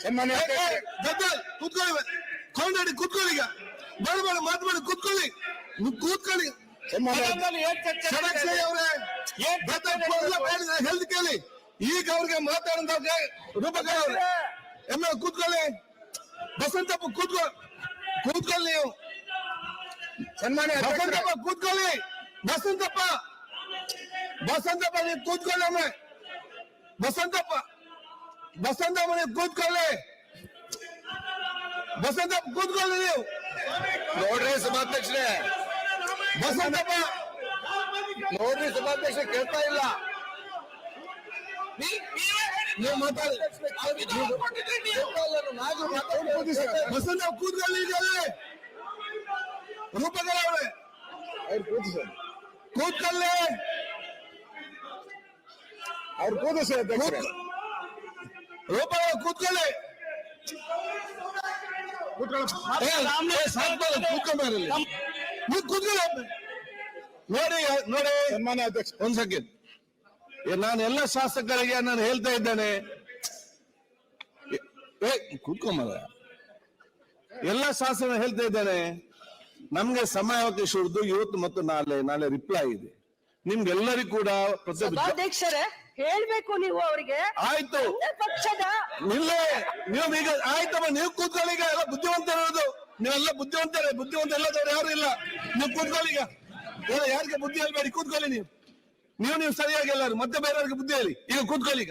ಸನ್ಮಾನ್ಯ ಕೂತ್ಕೊಳ್ಳಿ, ಕೊಂಡಾಡಿ ಕೂತ್ಕೊಳ್ಳಿ, ಈಗ ಬೇಡ ಮಾತುಬೇಡಿ, ಕೂತ್ಕೊಳ್ಳಿ, ನೀವು ಕೂತ್ಕೊಳ್ಳಿ. ಹೆಲ್ತ್ ಕೇಳಿ, ಈಗ ಅವ್ರಿಗೆ ಮಾತಾಡಿದವ್ರಿಗೆ ರೂಪಕರ ಅವ್ರೆ ಕೂತ್ಕೊಳ್ಳಿ. ಬಸಂತಪ್ಪ ಕೂತ್ಕೊಳ್ಳಿ ನೀವು. ಸನ್ಮಾನ್ಯ ಬಸಂತಪ್ಪ ಕೂತ್ಕೊಳ್ಳಿ. ಬಸಂತಪ್ಪ ನೀವು ಕೂತ್ಕೊಳ್ಳಿ. ಅಮ್ಮ ಬಸಂತಪ್ಪ ನೀವು ಕೂತ್ಕೊಳ್ಳಿ. ಬಸಂತಪ್ಪ ಕೂತ್ಕೊಳ್ಳಿ ನೀವು. ನೋಡ್ರಿ ಸಭಾಧ್ಯಕ್ಷರೇ, ಬಸಂತಪ್ಪ ನೋಡ್ರಿ ಸಭಾಧ್ಯಕ್ಷ ಕೇಳ್ತಾ ಇಲ್ಲ. ನೀವು ಮಾತಾಡಿ. ಬಸಂತ ಕೂತ್ಕೊಳ್ಳಿ. ಈಗ ರೂಪಕರ ಅವರೇ ಕೂತ್ಕೊಳ್ಳಿ. ಅವ್ರು ಕೂದಿಸಿ ರೂಪ ಕೂತ್ಕೊಳ್ಳಿ. ನೋಡಿ ಸನ್ಮಾನ್ಯ ಅಧ್ಯಕ್ಷ, ಒಂದ್ ಸೆಕೆಂಡ್. ನಾನು ಎಲ್ಲ ಶಾಸಕರಿಗೆ ನಾನು ಹೇಳ್ತಾ ಇದ್ದೇನೆ, ಕೂತ್ಕೊಂಬ. ಎಲ್ಲ ಶಾಸಕ ಹೇಳ್ತಾ ಇದ್ದೇನೆ, ನಮ್ಗೆ ಸಮಯಾವಕಾಶ ಇರುವುದು ಇವತ್ತು ಮತ್ತು ನಾಳೆ ರಿಪ್ಲೈ ಇದೆ. ನಿಮ್ಗೆಲ್ಲರಿಗೂ ಕೂಡ ಅಧ್ಯಕ್ಷರೇ ಹೇಳ್ಬೇಕು ನೀವು ಅವರಿಗೆ. ಆಯ್ತು ಪಕ್ಷದ ನೀವು ಈಗ ಆಯ್ತಮ್ಮ, ನೀವು ಕೂತ್ಕೊಳ್ಳಿ. ಈಗ ಎಲ್ಲ ಬುದ್ಧಿವಂತರಿರೋದು ನೀವೆಲ್ಲ ಬುದ್ಧಿವಂತ ಎಲ್ಲದವ್ರು ಯಾರು ಇಲ್ಲ. ನೀವು ಕೂತ್ಕೊಳ್ಳಿ. ಈಗ ಯಾರಿಗೆ ಬುದ್ಧಿ ಹೇಳ್ಬೇಡಿ, ಕೂತ್ಕೊಳ್ಳಿ. ನೀವು ಸರಿಯಾಗಿ ಎಲ್ಲರೂ ಮತ್ತೆ ಬೇರೆಯವ್ರಿಗೆ ಬುದ್ಧಿ ಹೇಳಿ. ಈಗ ಕೂತ್ಕೊಳ್ಳಿ.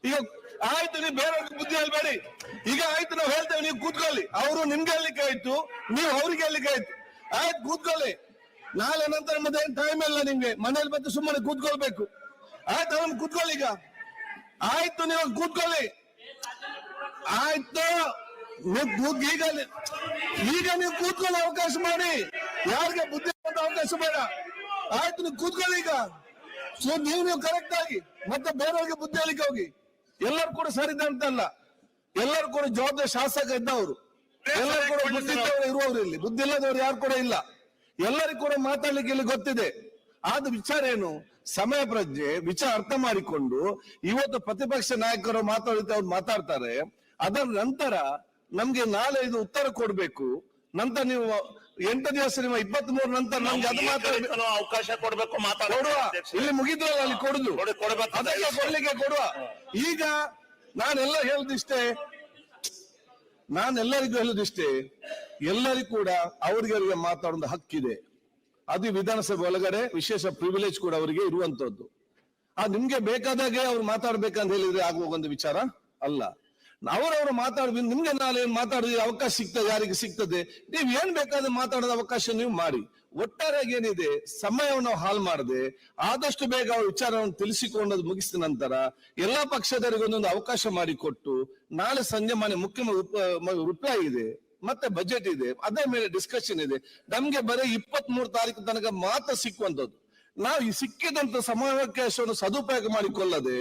ಈಗ ಆಯ್ತು, ನೀವು ಬೇರೆಯವ್ರಿಗೆ ಬುದ್ಧಿ ಹೇಳ್ಬೇಡಿ. ಈಗ ಆಯ್ತು, ನಾವು ಹೇಳ್ತೇವೆ, ನೀವು ಕೂತ್ಕೊಳ್ಳಿ. ಅವರು ನಿಮ್ಗೆ ಹೇಳಲಿಕ್ಕೆ ಆಯ್ತು, ನೀವು ಅವ್ರಿಗೆ ಹೇಳಲಿಕ್ಕೆ ಆಯ್ತು. ಆಯ್ತು, ಕೂತ್ಕೊಳ್ಳಿ. ನಾಳೆ ನಂತರ ಮತ್ತೆ ಟೈಮ್ ಇಲ್ಲ ನಿಮ್ಗೆ. ಮನೇಲಿ ಬಂದು ಸುಮ್ಮನೆ ಕೂತ್ಕೊಳ್ಬೇಕು. ಆಯ್ತು, ಅವ್ನು ಕೂತ್ಕೊಳ್ಳಿ. ಈಗ ಆಯ್ತು, ನೀವು ಕೂತ್ಕೊಳ್ಳಿ. ಆಯ್ತು, ಈಗ ನೀವು ಕೂತ್ಕೊಳ್ಳೋ ಅವಕಾಶ ಮಾಡಿ. ಯಾರಿಗೆ ಬುದ್ಧಿ ಅವಕಾಶ ಬೇಡ. ಆಯ್ತು, ನೀವು ಕೂತ್ಕೊಳ್ಳಿ. ಈಗ ನೀವು ಕರೆಕ್ಟ್ ಆಗಿ ಮತ್ತೆ ಬೇರೆಯವ್ರಿಗೆ ಬುದ್ಧಿ ಹೇಳಿಕೆ ಹೋಗಿ. ಎಲ್ಲರೂ ಕೂಡ ಸರಿದ ಅಂತಲ್ಲ, ಎಲ್ಲರೂ ಕೂಡ ಜವಾಬ್ದಾರಿ ಶಾಸಕ ಇದ್ದವರು, ಎಲ್ಲರೂ ಕೂಡ ಬುದ್ಧಿ ಇರುವವರು, ಇಲ್ಲಿ ಬುದ್ಧಿ ಇಲ್ಲದವರು ಯಾರು ಕೂಡ ಇಲ್ಲ. ಎಲ್ಲರಿಗೂ ಕೂಡ ಮಾತಾಡ್ಲಿಕ್ಕೆ ಇಲ್ಲಿ ಗೊತ್ತಿದೆ. ಆದ ವಿಚಾರ ಏನು, ಸಮಯ ಪ್ರಜ್ಞೆ ವಿಚಾರ ಅರ್ಥ ಮಾಡಿಕೊಂಡು ಇವತ್ತು ಪ್ರತಿಪಕ್ಷ ನಾಯಕರು ಅವ್ರು ಮಾತಾಡ್ತಾರೆ. ಅದರ ನಂತರ ನಮ್ಗೆ ನಾಳೆ ಇದು ಉತ್ತರ ಕೊಡ್ಬೇಕು. ನಂತರ ನೀವು 8 ದಿವಸ ನಿಮ್ಮ 23 ನಂತರ ನಮ್ಗೆ ಅದು ಮಾತಾಡಬೇಕು, ಅವಕಾಶ ಕೊಡ್ಬೇಕು, ಕೊಡುವ. ಇಲ್ಲಿ ಮುಗಿದ್ರಲ್ಲ, ಅಲ್ಲಿ ಕೊಡುದು ಅದಕ್ಕೆ ಕೊಡ್ಲಿಕ್ಕೆ ಕೊಡುವ. ಈಗ ನಾನೆಲ್ಲರಿಗೂ ಹೇಳುದಿಷ್ಟೇ, ಎಲ್ಲರಿಗೂ ಕೂಡ ಅವ್ರಿಗೆ ಮಾತಾಡೋ ಹಕ್ಕಿದೆ. ಅದು ವಿಧಾನಸಭೆ ಒಳಗಡೆ ವಿಶೇಷ ಪ್ರಿವಿಲೇಜ್ ಕೂಡ ಅವರಿಗೆ ಇರುವಂತದ್ದು. ನಿಮ್ಗೆ ಬೇಕಾದಾಗೆ ಅವ್ರು ಮಾತಾಡ್ಬೇಕಂತ ಹೇಳಿದ್ರೆ ಆಗುವ ಒಂದು ವಿಚಾರ ಅಲ್ಲ. ಅವರವರು ಮಾತಾಡ್ಬೇಕು. ನಿಮ್ಗೆ ನಾಳೆ ಮಾತಾಡೋದು ಅವಕಾಶ ಸಿಗ್ತದೆ, ಯಾರಿಗೆ ಸಿಗ್ತದೆ, ನೀವ್ ಏನ್ ಬೇಕಾದ್ರೆ ಮಾತಾಡೋದ ಅವಕಾಶ ನೀವು ಮಾಡಿ. ಒಟ್ಟಾರೆಯಾಗಿ ಏನಿದೆ, ಸಮಯವನ್ನು ಹಾಳು ಮಾಡದೆ ಆದಷ್ಟು ಬೇಗ ಅವ್ರ ವಿಚಾರವನ್ನು ತಿಳಿಸಿಕೊಂಡದ್ದು ಮುಗಿಸಿದ ನಂತರ ಎಲ್ಲಾ ಪಕ್ಷದವರಿಗೆ ಒಂದೊಂದು ಅವಕಾಶ ಮಾಡಿಕೊಟ್ಟು ನಾಳೆ ಸಂಜೆ ಮುಖ್ಯ ರಿಪ್ಲೈ ಇದೆ, ಮತ್ತೆ ಬಜೆಟ್ ಇದೆ, ಅದೇ ಮೇಲೆ ಡಿಸ್ಕಷನ್ ಇದೆ. ನಮ್ಗೆ ಬರೀ 23 ತಾರೀಕು ತನಕ ಮಾತ್ರ ಸಿಕ್ಕುವಂಥದ್ದು. ನಾವು ಈ ಸಿಕ್ಕಿದಂತ ಸಮಯಾವಕಾಶವನ್ನು ಸದುಪಯೋಗ ಮಾಡಿಕೊಳ್ಳದೆ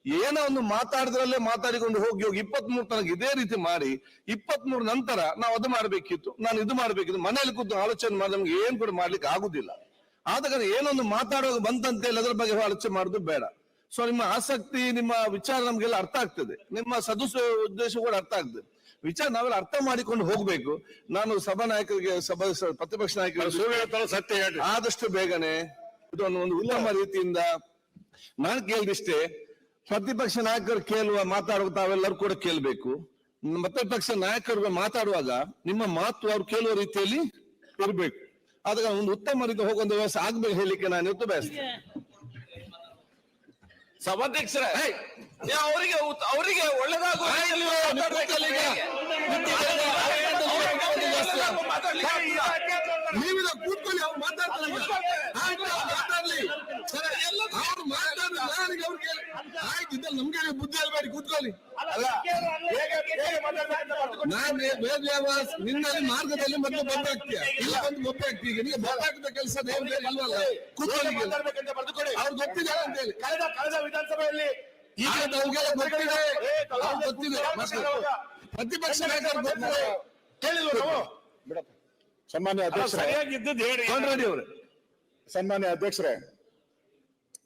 ಏನೋ ಒಂದು ಮಾತಾಡಿದ್ರಲ್ಲೇ ಮಾತಾಡಿಕೊಂಡು ಹೋಗಿ 23 ತನಕ ಇದೇ ರೀತಿ ಮಾಡಿ 23 ನಂತರ ನಾವು ಅದು ಮಾಡ್ಬೇಕಿತ್ತು, ನಾನು ಇದು ಮಾಡ್ಬೇಕಿತ್ತು, ಮನೆಯಲ್ಲಿ ಕೂತು ಆಲೋಚನೆ ಮಾಡಿ ನಮ್ಗೆ ಏನ್ ಕೂಡ ಮಾಡ್ಲಿಕ್ಕೆ ಆಗುದಿಲ್ಲ. ಆದ ಕಾರಣ ಏನೊಂದು ಮಾತಾಡುವಾಗ ಬಂತಂತೇಳಿ ಅದರ ಬಗ್ಗೆ ಆಲೋಚನೆ ಮಾಡುದು ಬೇಡ. ಸೊ ನಿಮ್ಮ ಆಸಕ್ತಿ, ನಿಮ್ಮ ವಿಚಾರ ನಮ್ಗೆಲ್ಲ ಅರ್ಥ ಆಗ್ತದೆ, ನಿಮ್ಮ ಉದ್ದೇಶ ಕೂಡ ಅರ್ಥ ಆಗ್ತದೆ. ವಿಚಾರ ನಾವೆಲ್ಲ ಅರ್ಥ ಮಾಡಿಕೊಂಡು ಹೋಗ್ಬೇಕು. ನಾನು ಸಭಾನಾಯಕರಿಗೆ ಪ್ರತಿಪಕ್ಷ ನಾಯಕರಿಗೆ ಸತ್ಯ ಹೇಳಿ ಆದಷ್ಟು ಬೇಗನೆ ಇದನ್ನು ಒಂದು ಉತ್ತಮ ರೀತಿಯಿಂದ ನಾನು ಕೇಳಿದಿಷ್ಟೇ, ಪ್ರತಿಪಕ್ಷ ನಾಯಕರು ಮಾತಾಡುವ ತಾವೆಲ್ಲರೂ ಕೂಡ ಕೇಳಬೇಕು. ಪ್ರತಿಪಕ್ಷ ನಾಯಕರು ಮಾತಾಡುವಾಗ ನಿಮ್ಮ ಮಾತು ಅವ್ರು ಕೇಳುವ ರೀತಿಯಲ್ಲಿ ಇರಬೇಕು. ಆದಾಗ ಒಂದು ಉತ್ತಮ ರೀತಿ ಹೋಗುವಂತ ವ್ಯವಸ್ಥೆ ಆಗ್ಬೇಕು ಹೇಳಲಿಕ್ಕೆ ನಾನು ಇವತ್ತು ಬಯಸ್ತೇನೆ. ಸಭಾಧ್ಯಕ್ಷರೇ, ಅವರಿಗೆ ಒಳ್ಳೆದಾಗುವ ನೀವಿದ ಕೂತ್ಕೊಳ್ಳಿ, ಅವ್ರು ಮಾತಾಡ್ತಾರೆ. ಆಯ್ತು, ಇದ್ದಲ್ಲಿ ನಮ್ಗೆ ಬುದ್ಧಿ ಹೇಳ್ಬೇಡಿ, ಕೂತ್ಕೊಳ್ಳಿ. ನಿನ್ನಲ್ಲಿ ಮಾರ್ಗದಲ್ಲಿ ಮೊದಲು ಬೊಬ್ಬಾಗ್ತೀಯ, ಇಲ್ಲ ಬಂದು ಮೊಬ್ಬೆ ಆಗ್ತೀಯ. ಈಗ ನೀವು ಬೊಬ್ಬಾಕದ ಕೆಲಸ ಅಲ್ವಲ್ಲ, ಕೂತ್ಕೊಳ್ಳಿ. ಅವ್ರು ಗೊತ್ತಿದೆ ಅಂತ ಹೇಳಿ ಕಳೆದ ವಿಧಾನಸಭೆಯಲ್ಲಿ ಈಗ ನಮ್ಗೆಲ್ಲ ಗೊತ್ತಿದೆ. ಪ್ರತಿಪಕ್ಷ ನಾಯಕರು ಗೊತ್ತಿದೆ, ಕೇಳಿಲ್ವ ನಾವು? ಸನ್ಮಾನ್ಯ ಅಧ್ಯಕ್ಷರೇ, ಸನ್ಮಾನ್ಯ ಅಧ್ಯಕ್ಷರೇ,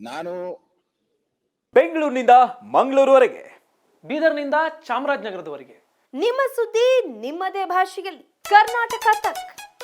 ನಾನು ಬೆಂಗಳೂರಿನಿಂದ ಮಂಗಳೂರುವರೆಗೆ ಬೀದರ್ನಿಂದ ಚಾಮರಾಜನಗರದವರೆಗೆ. ನಿಮ್ಮ ಸುದ್ದಿ ನಿಮ್ಮದೇ ಭಾಷೆಯಲ್ಲಿ ಕರ್ನಾಟಕ ತಕ್.